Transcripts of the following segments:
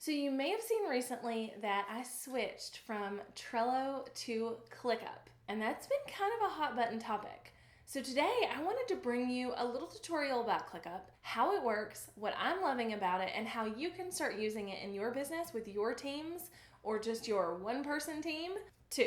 So you may have seen recently that I switched from Trello to ClickUp, and that's been kind of a hot button topic. So today I wanted to bring you a little tutorial about ClickUp, how it works, what I'm loving about it, and how you can start using it in your business with your teams or just your one-person team too.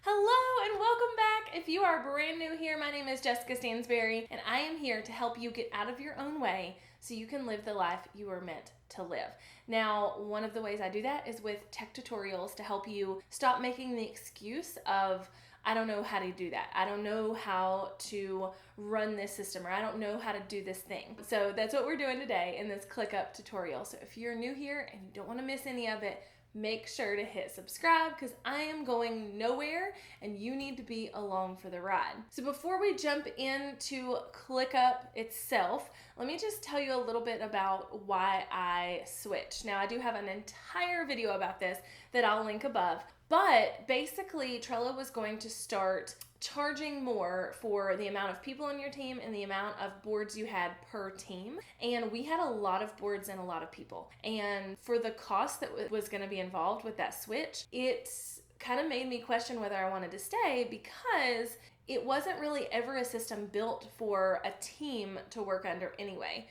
Hello and welcome back. If you are brand new here, my name is Jessica Stansberry, and I am here to help you get out of your own way so you can live the life you were meant to live. Now, one of the ways I do that is with tech tutorials to help you stop making the excuse of, I don't know how to do that. I don't know how to run this system, or I don't know how to do this thing. So that's what we're doing today in this ClickUp tutorial. So if you're new here and you don't want to miss any of it, make sure to hit subscribe because I am going nowhere and you need to be along for the ride. So before we jump into ClickUp itself, let me just tell you a little bit about why I switched. Now, I do have an entire video about this that I'll link above, but basically Trello was going to start charging more for the amount of people on your team and the amount of boards you had per team. And we had a lot of boards and a lot of people. And for the cost that was going to be involved with that switch, it kind of made me question whether I wanted to stay because it wasn't really ever a system built for a team to work under anyway.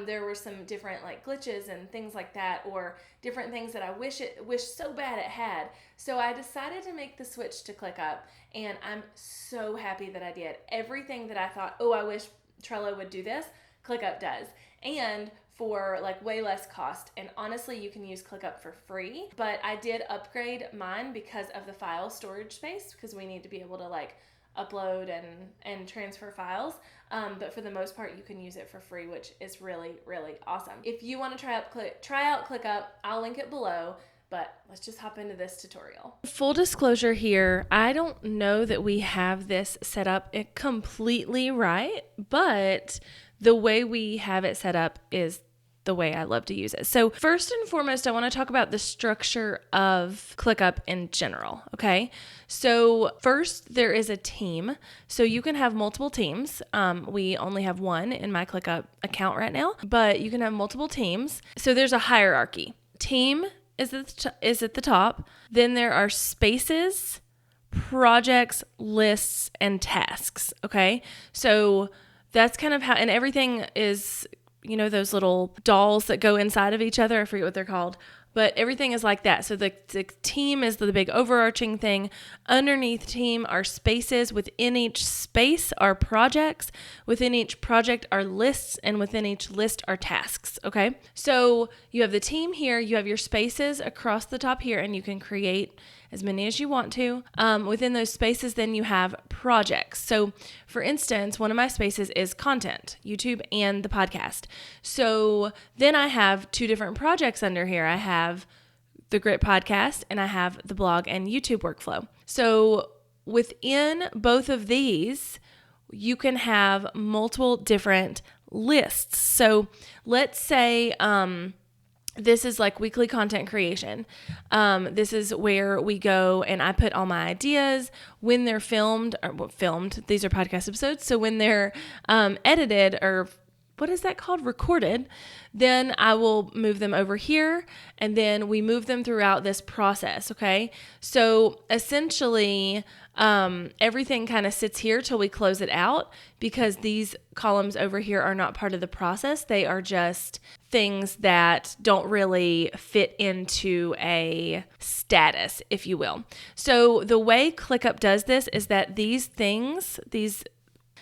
There were some different glitches and things like that, or different things that I wish so bad it had. So I decided to make the switch to ClickUp, and I'm so happy that I did. Everything that I thought, I wish Trello would do this, ClickUp does. And for way less cost. And honestly, you can use ClickUp for free, but I did upgrade mine because of the file storage space, because we need to be able to upload and transfer files. But for the most part, you can use it for free, which is really, really awesome. If you want to try out ClickUp, I'll link it below. But let's just hop into this tutorial. Full disclosure here, I don't know that we have this set up completely right, but the way we have it set up is the way I love to use it. So first and foremost, I want to talk about the structure of ClickUp in general, okay? So first, there is a team. So you can have multiple teams. We only have one in my ClickUp account right now, but you can have multiple teams. So there's a hierarchy. Team is at the top. Then there are spaces, projects, lists, and tasks, okay? So that's kind of how, and everything is, those little dolls that go inside of each other. I forget what they're called, but everything is like that. So the team is the big overarching thing. Underneath team are spaces. Within each space are projects. Within each project are lists, and within each list are tasks, okay? So you have the team here, you have your spaces across the top here, and you can create as many as you want to. Within those spaces, then you have projects. So for instance, one of my spaces is content, YouTube and the podcast. So then I have two different projects under here. I have the Grit podcast and I have the blog and YouTube workflow. So within both of these, you can have multiple different lists. So let's say, this is weekly content creation. This is where we go and I put all my ideas when they're filmed, these are podcast episodes. So when they're edited, or what is that called? Recorded, then I will move them over here, and then we move them throughout this process, okay? So essentially, everything kind of sits here till we close it out, because these columns over here are not part of the process. They are just things that don't really fit into a status, if you will. So the way ClickUp does this is that these things, these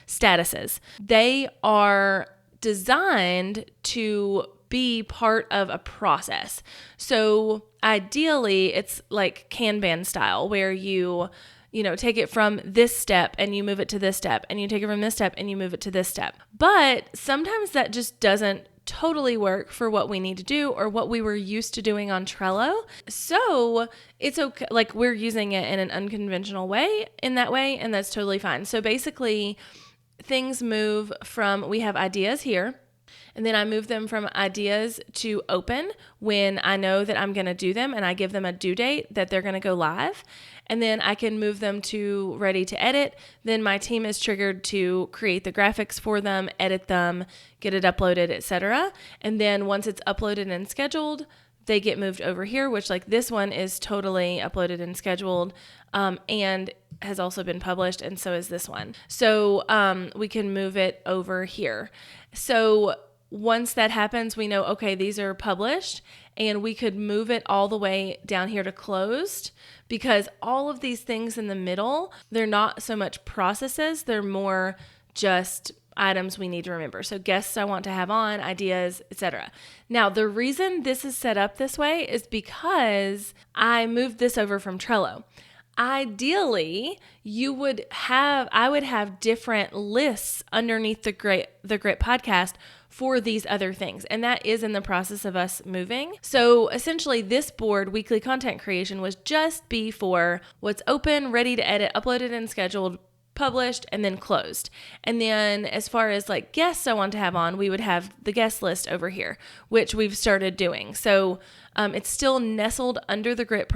statuses, they are designed to be part of a process. So ideally, it's like Kanban style, where you take it from this step and you move it to this step, and you take it from this step and you move it to this step. But sometimes that just doesn't totally work for what we need to do or what we were used to doing on Trello. So it's okay. We're using it in an unconventional way in that way, and that's totally fine. So basically, things move from, we have ideas here, And then I move them from ideas to open when I know that I'm going to do them, and I give them a due date that they're going to go live. And then I can move them to ready to edit. Then my team is triggered to create the graphics for them, edit them, get it uploaded, etc. And then once it's uploaded and scheduled, they get moved over here, which like this one is totally uploaded and scheduled, and has also been published, and so is this one. So we can move it over here. So once that happens, we know, okay, these are published, and we could move it all the way down here to closed, because all of these things in the middle, they're not so much processes, they're more just items we need to remember. So guests I want to have on, ideas, etc. Now, the reason this is set up this way is because I moved this over from Trello. Ideally, I would have different lists underneath the Grit podcast for these other things. And that is in the process of us moving. So essentially this board, weekly content creation, was just be for what's open, ready to edit, uploaded and scheduled, published, and then closed. And then as far as like guests I want to have on, we would have the guest list over here, which we've started doing. So it's still nestled under the Grit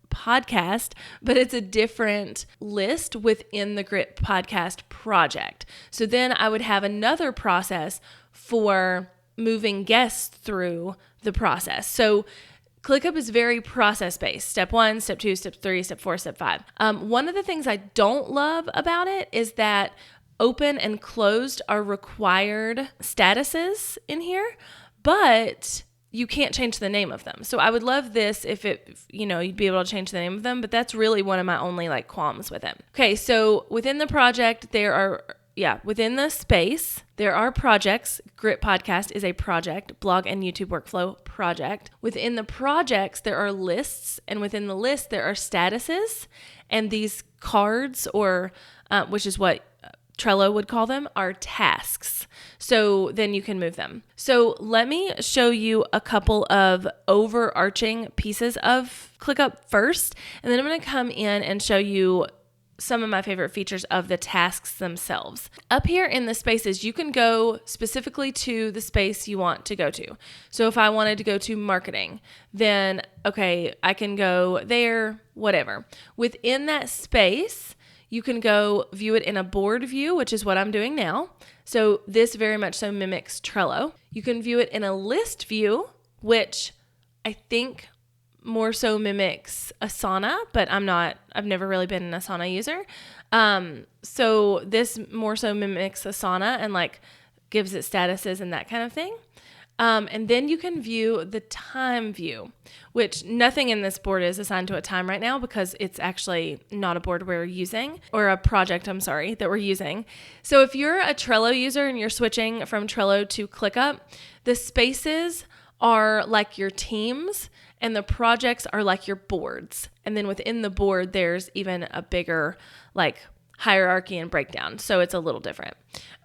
podcast, but it's a different list within the Grit podcast project. So then I would have another process for moving guests through the process. So ClickUp is very process-based. Step 1, step 2, step 3, step 4, step 5. One of the things I don't love about it is that open and closed are required statuses in here, but you can't change the name of them. So I would love this if you'd be able to change the name of them, but that's really one of my only like qualms with it. Okay, so within the project, within the space, there are projects. Grit Podcast is a project, blog and YouTube workflow project. Within the projects, there are lists, and within the list, there are statuses, and these cards, or which is what Trello would call them, are tasks. So then you can move them. So let me show you a couple of overarching pieces of ClickUp first, and then I'm going to come in and show you some of my favorite features of the tasks themselves. Up here in the spaces, you can go specifically to the space you want to go to. So if I wanted to go to marketing, then okay, I can go there, whatever. Within that space, you can go view it in a board view, which is what I'm doing now. So this very much so mimics Trello. You can view it in a list view, which I think more so mimics Asana, but I've never really been an Asana user. So this more so mimics Asana and like gives it statuses and that kind of thing. And then you can view the time view, which nothing in this board is assigned to a time right now because it's actually not a board we're using, or a project, that we're using. So if you're a Trello user and you're switching from Trello to ClickUp, the spaces are like your teams and the projects are like your boards. And then within the board, there's even a bigger like hierarchy and breakdown. So it's a little different.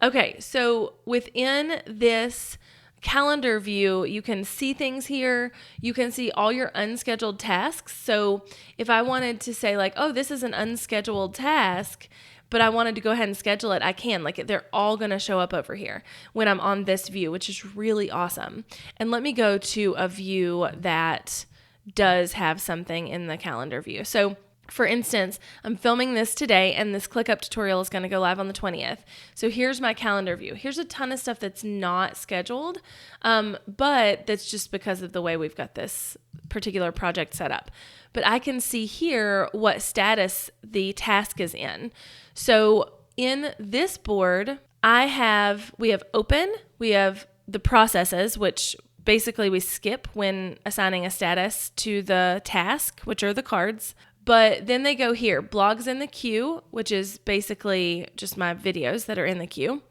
Okay, so within this calendar view, you can see things here. You can see all your unscheduled tasks. So if I wanted to say like, oh, this is an unscheduled task, but I wanted to go ahead and schedule it, I can. Like they're all going to show up over here when I'm on this view, which is really awesome. And let me go to a view that does have something in the calendar view. So for instance, I'm filming this today and this ClickUp tutorial is going to go live on the 20th. So here's my calendar view. Here's a ton of stuff that's not scheduled, but that's just because of the way we've got this particular project set up. But I can see here what status the task is in. So in this board, we have open, we have the processes, which basically we skip when assigning a status to the task, which are the cards. But then they go here, blogs in the queue, which is basically just my videos that are in the queue.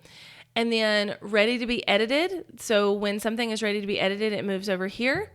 And then ready to be edited. So when something is ready to be edited, it moves over here.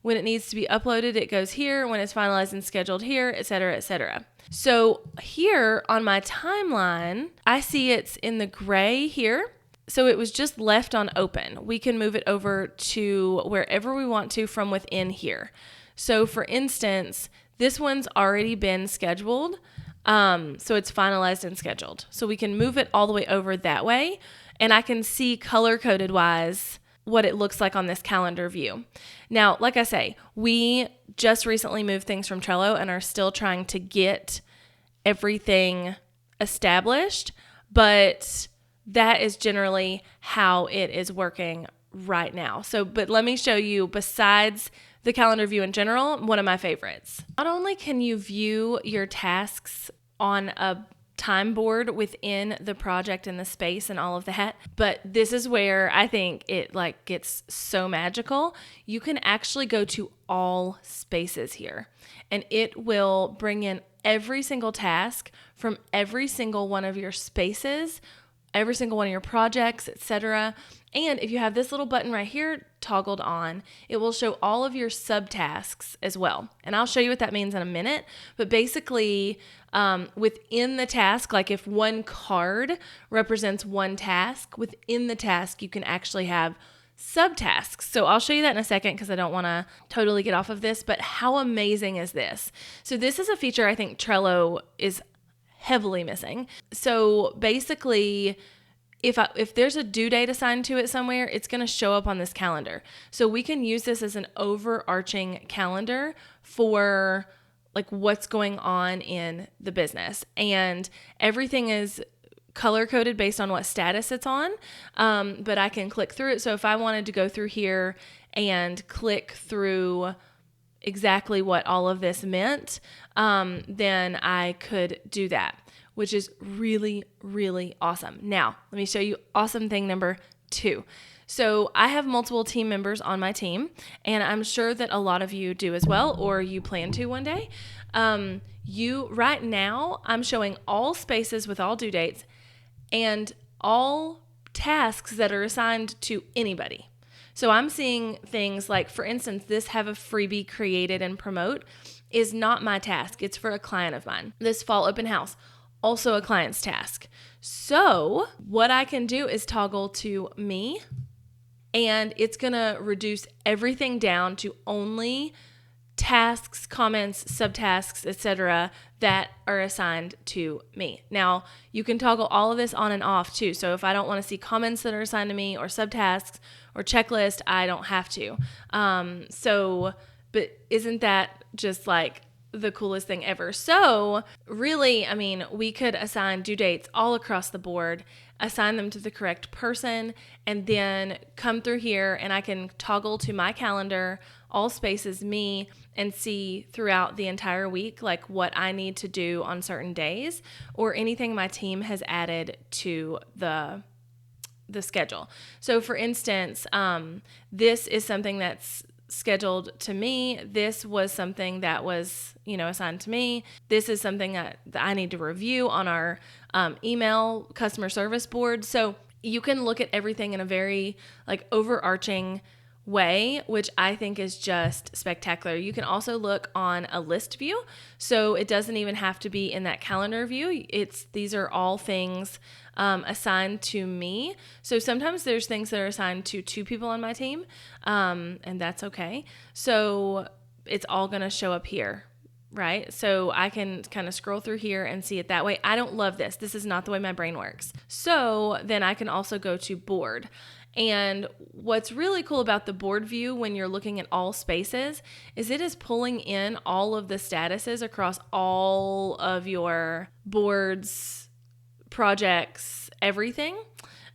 When it needs to be uploaded, it goes here. When it's finalized and scheduled here, et cetera, et cetera. So here on my timeline, I see it's in the gray here. So it was just left on open. We can move it over to wherever we want to from within here. So for instance, this one's already been scheduled, so it's finalized and scheduled. So we can move it all the way over that way, and I can see color-coded wise what it looks like on this calendar view. Now, like I say, we just recently moved things from Trello and are still trying to get everything established, but that is generally how it is working right now. So, but let me show you, besides the calendar view in general, one of my favorites. Not only can you view your tasks on a time board within the project and the space and all of that, but this is where I think it like gets so magical. You can actually go to all spaces here, and it will bring in every single task from every single one of your spaces, every single one of your projects, etc. And if you have this little button right here toggled on, it will show all of your subtasks as well. And I'll show you what that means in a minute. But basically, within the task, like if one card represents one task, within the task, you can actually have subtasks. So I'll show you that in a second because I don't want to totally get off of this, but how amazing is this? So this is a feature I think Trello is heavily missing. So basically, if there's a due date assigned to it somewhere, it's going to show up on this calendar. So we can use this as an overarching calendar for like what's going on in the business. And everything is color coded based on what status it's on. But I can click through it. So if I wanted to go through here and click through exactly what all of this meant, then I could do that, which is really, really awesome. Now, let me show you awesome thing number 2. So I have multiple team members on my team, and I'm sure that a lot of you do as well, or you plan to one day. Right now, I'm showing all spaces with all due dates and all tasks that are assigned to anybody. So I'm seeing things like, for instance, this have a freebie created and promote is not my task. It's for a client of mine. This fall open house, also a client's task. So what I can do is toggle to me, and it's going to reduce everything down to only tasks, comments, subtasks, etc. that are assigned to me. Now, you can toggle all of this on and off too. So if I don't want to see comments that are assigned to me or subtasks or checklist, I don't have to. But isn't that just like the coolest thing ever? So really, I mean, we could assign due dates all across the board, assign them to the correct person, and then come through here and I can toggle to my calendar, all spaces me, and see throughout the entire week like what I need to do on certain days or anything my team has added to the schedule. So for instance, this is something that's scheduled to me. This was something that was, assigned to me. This is something that I need to review on our email customer service board. So you can look at everything in a very like overarching way, which I think is just spectacular. You can also look on a list view. So it doesn't even have to be in that calendar view. These are all things assigned to me. So sometimes there's things that are assigned to 2 people on my team, and that's okay. So it's all going to show up here, right? So I can kind of scroll through here and see it that way. I don't love this. This is not the way my brain works. So then I can also go to board. And what's really cool about the board view when you're looking at all spaces is it is pulling in all of the statuses across all of your boards, projects, everything,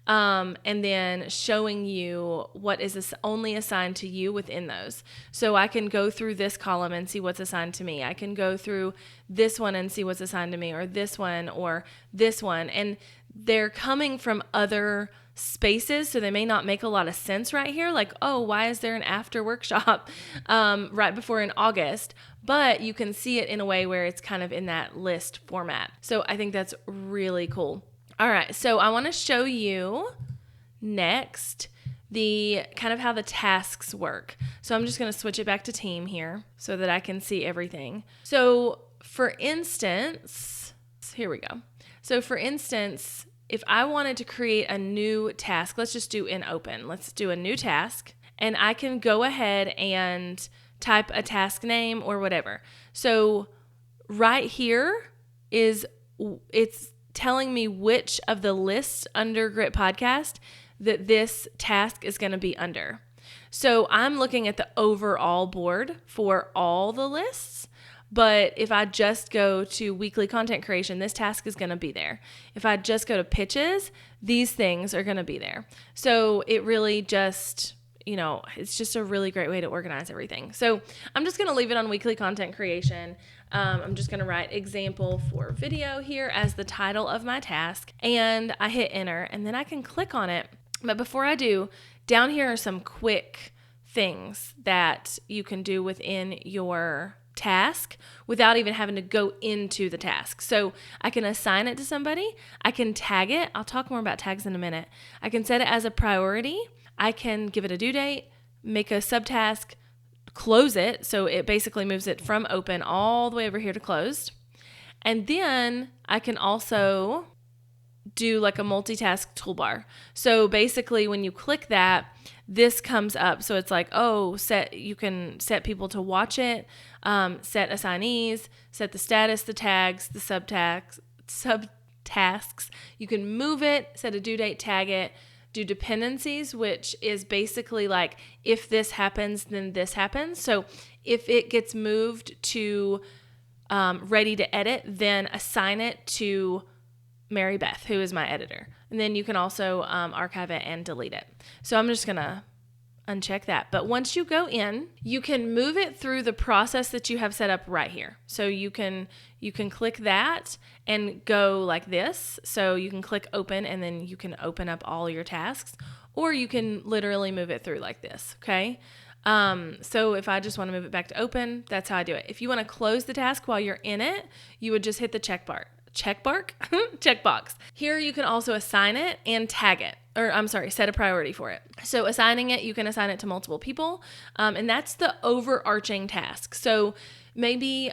and then showing you what is only assigned to you within those. So I can go through this column and see what's assigned to me. I can go through this one and see what's assigned to me, or this one, or this one. And they're coming from other spaces, so they may not make a lot of sense right here. Like, oh, why is there an after workshop right before in August? But you can see it in a way where it's kind of in that list format. So I think that's really cool. All right, so I want to show you next the kind of how the tasks work. So I'm just going to switch it back to team here so that I can see everything. So for instance, here we go. So for instance, if I wanted to create a new task, let's just do in open. Let's do a new task, and I can go ahead and type a task name or whatever. So right here it's telling me which of the lists under Grit Podcast that this task is going to be under. So I'm looking at the overall board for all the lists. But if I just go to weekly content creation, this task is going to be there. If I just go to pitches, these things are going to be there. So it really just, it's just a really great way to organize everything. So I'm just going to leave it on weekly content creation. I'm just going to write example for video here as the title of my task, and I hit enter, and then I can click on it. But before I do, down here are some quick things that you can do within your task without even having to go into the task. So I can assign it to somebody. I can tag it. I'll talk more about tags in a minute. I can set it as a priority. I can give it a due date, make a subtask, close it. So it basically moves it from open all the way over here to closed. And then I can also do like a multitask toolbar. So basically when you click that, this comes up. So it's like, you can set people to watch it, set assignees, set the status, the tags, the subtasks. You can move it, set a due date, tag it, do dependencies, which is basically like, if this happens, then this happens. So if it gets moved to ready to edit, then assign it to Mary Beth, who is my editor. And then you can also archive it and delete it. So I'm just going to uncheck that. But once you go in, you can move it through the process that you have set up right here. So you can click that and go like this. So you can click open, and then you can open up all your tasks, or you can literally move it through like this. Okay. So if I just want to move it back to open, that's how I do it. If you want to close the task while you're in it, you would just hit the checkbox. Here you can also assign it and tag it, set a priority for it. So assigning it, you can assign it to multiple people, and that's the overarching task. So maybe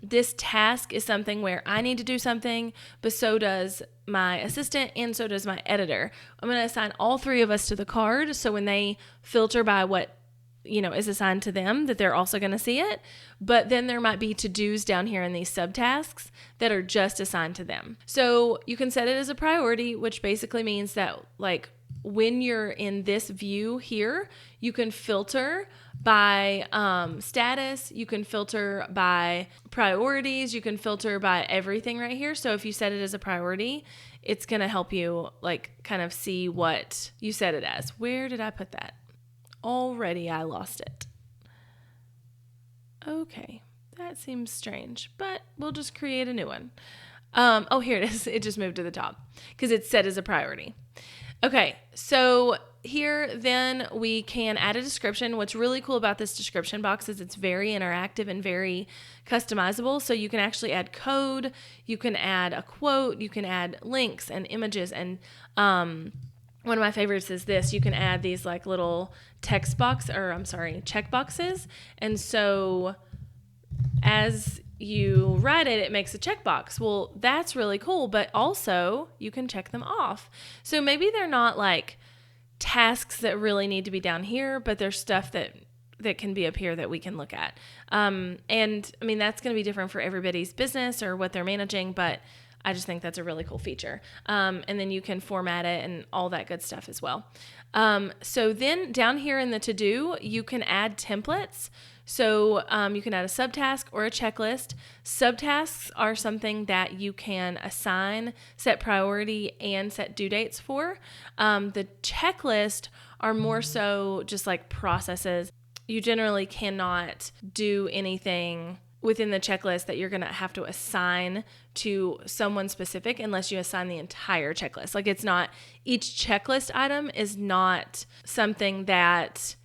this task is something where I need to do something, but so does my assistant and so does my editor. I'm going to assign all three of us to the card, so when they filter by what is assigned to them, that they're also going to see it. But then there might be to-dos down here in these subtasks that are just assigned to them. So you can set it as a priority, which basically means that like when you're in this view here, you can filter by status, you can filter by priorities, you can filter by everything right here. So if you set it as a priority, it's going to help you like kind of see what you set it as. Where did I put that? Already I lost it. Okay, that seems strange, but we'll just create a new one. Here it is. It just moved to the top because it's set as a priority. Okay, so here then we can add a description. What's really cool about this description box is it's very interactive and very customizable. So you can actually add code, you can add a quote, you can add links and images, and one of my favorites is this. You can add these like little check boxes. And so as you write it, it makes a checkbox. Well, that's really cool, but also you can check them off. So maybe they're not like tasks that really need to be down here, but there's stuff that can be up here that we can look at. And I mean, that's going to be different for everybody's business or what they're managing, but I just think that's a really cool feature. And then you can format it and all that good stuff as well. So then down here in the to-do, you can add templates. So you can add a subtask or a checklist. Subtasks are something that you can assign, set priority, and set due dates for. The checklist are more so just like processes. You generally cannot do anything within the checklist that you're going to have to assign to someone specific unless you assign the entire checklist. Like each checklist item is not something that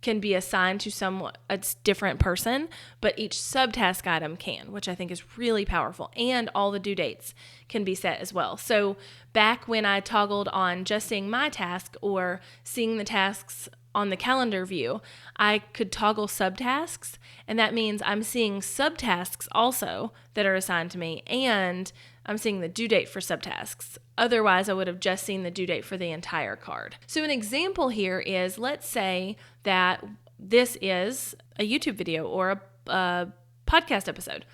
can be assigned to a different person, but each subtask item can, which I think is really powerful. And all the due dates can be set as well. So back when I toggled on just seeing my task or seeing the tasks on the calendar view, I could toggle subtasks, and that means I'm seeing subtasks also that are assigned to me, and I'm seeing the due date for subtasks. Otherwise, I would have just seen the due date for the entire card. So an example here is, let's say that this is a YouTube video or a podcast episode.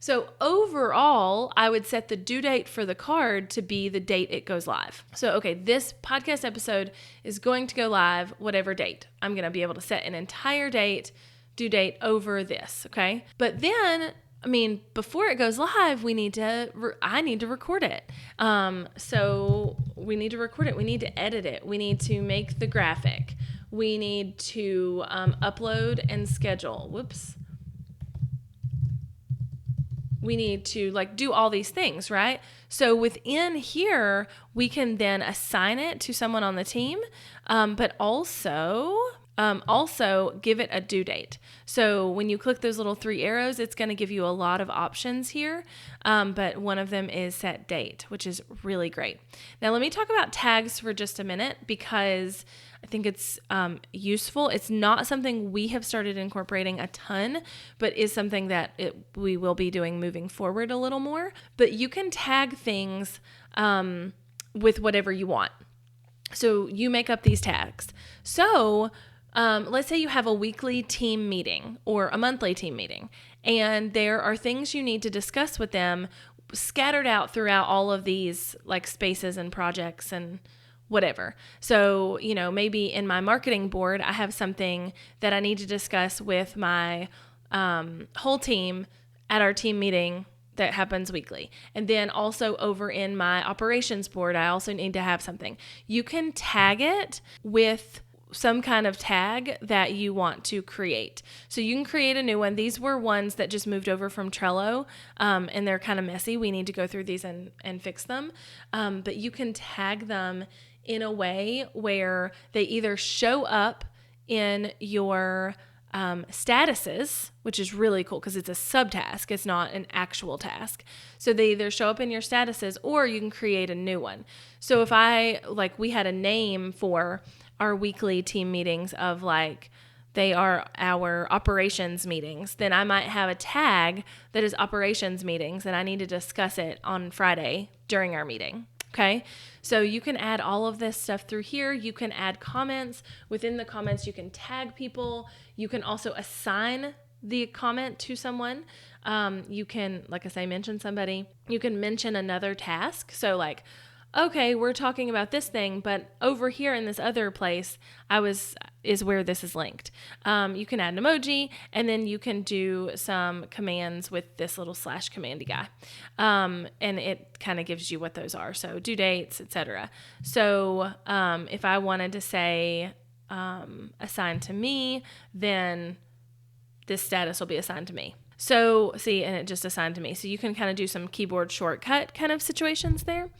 So overall, I would set the due date for the card to be the date it goes live. So, okay, this podcast episode is going to go live whatever date. I'm going to be able to set an entire date, due date over this, okay? But then, before it goes live, I need to record it. So we need to record it. We need to edit it. We need to make the graphic. We need to upload and schedule. We need to do all these things, right? So within here, we can then assign it to someone on the team, but also give it a due date. So when you click those little 3 arrows, it's going to give you a lot of options here, but one of them is set date, which is really great. Now let me talk about tags for just a minute because I think it's useful. It's not something we have started incorporating a ton, but is something that we will be doing moving forward a little more. But you can tag things with whatever you want. So you make up these tags. So let's say you have a weekly team meeting or a monthly team meeting, and there are things you need to discuss with them scattered out throughout all of these spaces and projects and whatever. So, maybe in my marketing board, I have something that I need to discuss with my whole team at our team meeting that happens weekly. And then also over in my operations board, I also need to have something. You can tag it with some kind of tag that you want to create. So you can create a new one. These were ones that just moved over from Trello, and they're kind of messy. We need to go through these and fix them. But you can tag them in a way where they either show up in your statuses, which is really cool because it's a subtask. It's not an actual task. So they either show up in your statuses or you can create a new one. So if we had a name for our weekly team meetings of they are our operations meetings, then I might have a tag that is operations meetings and I need to discuss it on Friday during our meeting. Okay, so you can add all of this stuff through here. You can add comments. Within the comments, you can tag people. You can also assign the comment to someone. You can, mention somebody. You can mention another task. So okay, we're talking about this thing, but over here in this other place, is where this is linked. You can add an emoji, and then you can do some commands with this little / commandy guy. And it kind of gives you what those are. So due dates, etc. So if I wanted to say assigned to me, then this status will be assigned to me. So see, and it just assigned to me. So you can kind of do some keyboard shortcut kind of situations there.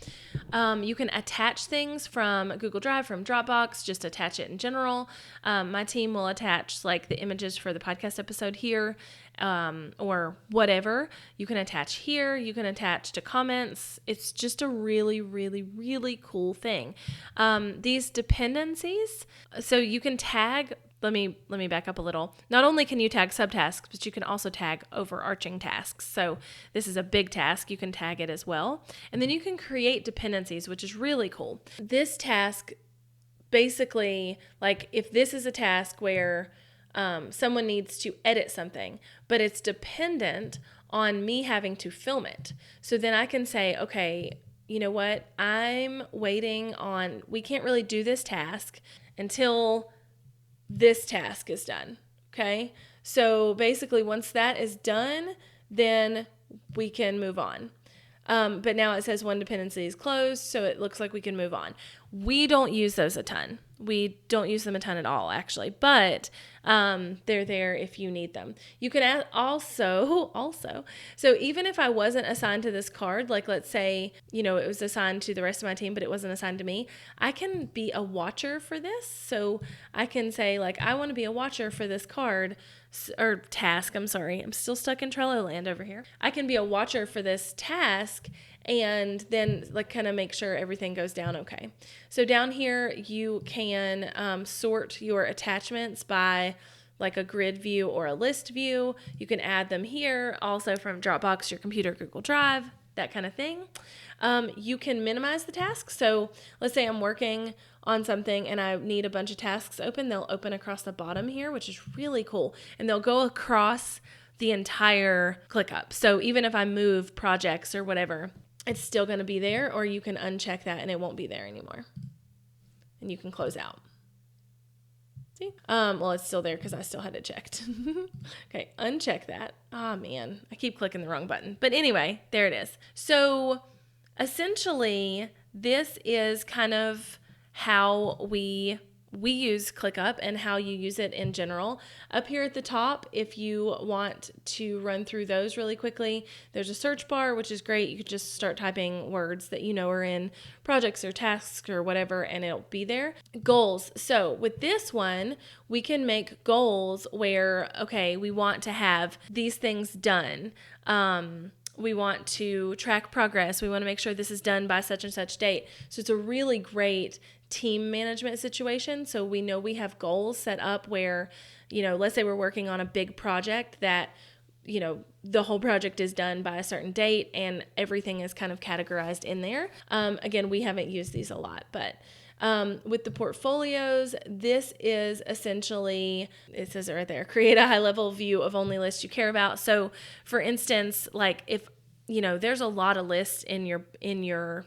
You can attach things from Google Drive, from Dropbox, just attach it in general. My team will attach the images for the podcast episode here, or whatever. You can attach here. You can attach to comments. It's just a really, really, really cool thing. These dependencies, so you can tag. Let me back up a little. Not only can you tag subtasks, but you can also tag overarching tasks. So this is a big task. You can tag it as well. And then you can create dependencies, which is really cool. This task, basically, if this is a task where someone needs to edit something, but it's dependent on me having to film it. So then I can say, okay, you know what? I'm waiting on, we can't really do this task until this task is done. Okay. So basically once that is done, then we can move on. But now it says one dependency is closed. So it looks like we can move on. We don't use those a ton. We don't use them a ton at all, actually, but they're there if you need them. You can add also, so even if I wasn't assigned to this card, let's say, it was assigned to the rest of my team, but it wasn't assigned to me, I can be a watcher for this. So I can say I want to be a watcher for this card or task. I'm sorry. I'm still stuck in Trello land over here. I can be a watcher for this task and then kind of make sure everything goes down okay. So down here, you can sort your attachments by a grid view or a list view. You can add them here, also from Dropbox, your computer, Google Drive, that kind of thing. You can minimize the tasks. So let's say I'm working on something and I need a bunch of tasks open. They'll open across the bottom here, which is really cool. And they'll go across the entire ClickUp. So even if I move projects or whatever, it's still going to be there, or you can uncheck that and it won't be there anymore. And you can close out. See? Well, it's still there because I still had it checked. Okay, uncheck that. Oh, man. I keep clicking the wrong button. But anyway, there it is. So essentially, this is kind of how we use ClickUp and how you use it in general. Up here at the top, if you want to run through those really quickly, there's a search bar, which is great. You could just start typing words that you know are in projects or tasks or whatever, and it'll be there. Goals. So with this one, we can make goals where, okay, we want to have these things done. We want to track progress. We want to make sure this is done by such and such date. So it's a really great team management situation. So we know we have goals set up where, let's say we're working on a big project that, the whole project is done by a certain date and everything is kind of categorized in there. Again, we haven't used these a lot, but with the portfolios, this is essentially, it says it right there, create a high-level view of only lists you care about. So for instance, like if, there's a lot of lists in your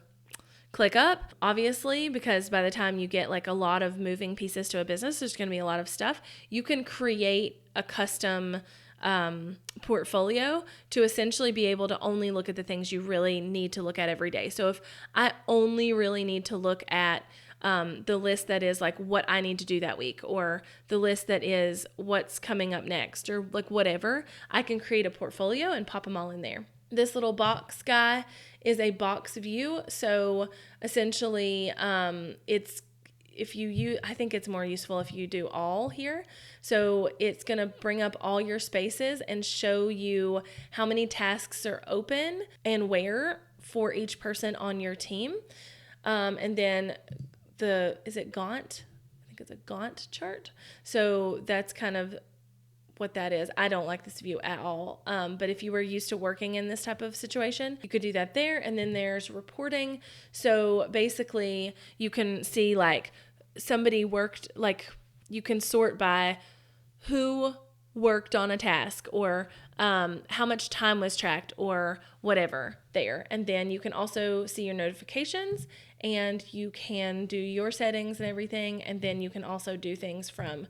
ClickUp, obviously, because by the time you get like a lot of moving pieces to a business, there's going to be a lot of stuff. You can create a custom portfolio to essentially be able to only look at the things you really need to look at every day. So if I only really need to look at the list that is like what I need to do that week, or the list that is what's coming up next, or like whatever, I can create a portfolio and pop them all in there. This little box guy is a box view. So essentially, I think it's more useful if you do all here. So it's going to bring up all your spaces and show you how many tasks are open and where for each person on your team. And then is it Gantt? I think it's a Gantt chart. So that's kind of what that is. I don't like this view at all. But if you were used to working in this type of situation, you could do that there. And then there's reporting. So basically you can see like somebody worked, like you can sort by who worked on a task, or how much time was tracked, or whatever there. And then you can also see your notifications, and you can do your settings and everything. And then you can also do things from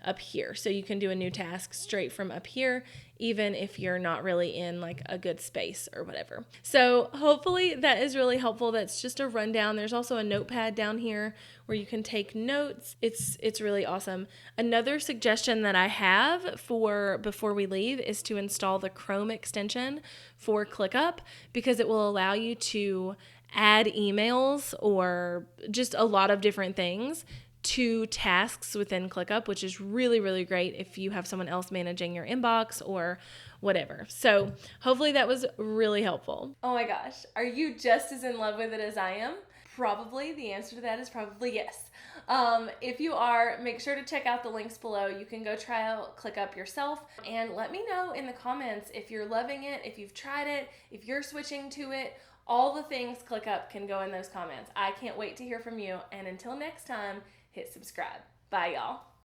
up here. So you can do a new task straight from up here, even if you're not really in like a good space or whatever. So hopefully that is really helpful. That's just a rundown. There's also a notepad down here where you can take notes. It's really awesome. Another suggestion that I have for before we leave is to install the Chrome extension for ClickUp, because it will allow you to add emails or just a lot of different things to tasks within ClickUp, which is really, really great if you have someone else managing your inbox or whatever. So hopefully that was really helpful. Oh my gosh, are you just as in love with it as I am? Probably. The answer to that is probably yes. If you are, make sure to check out the links below. You can go try out ClickUp yourself and let me know in the comments if you're loving it, if you've tried it, if you're switching to it. All the things ClickUp can go in those comments. I can't wait to hear from you. And until next time, hit subscribe. Bye, y'all.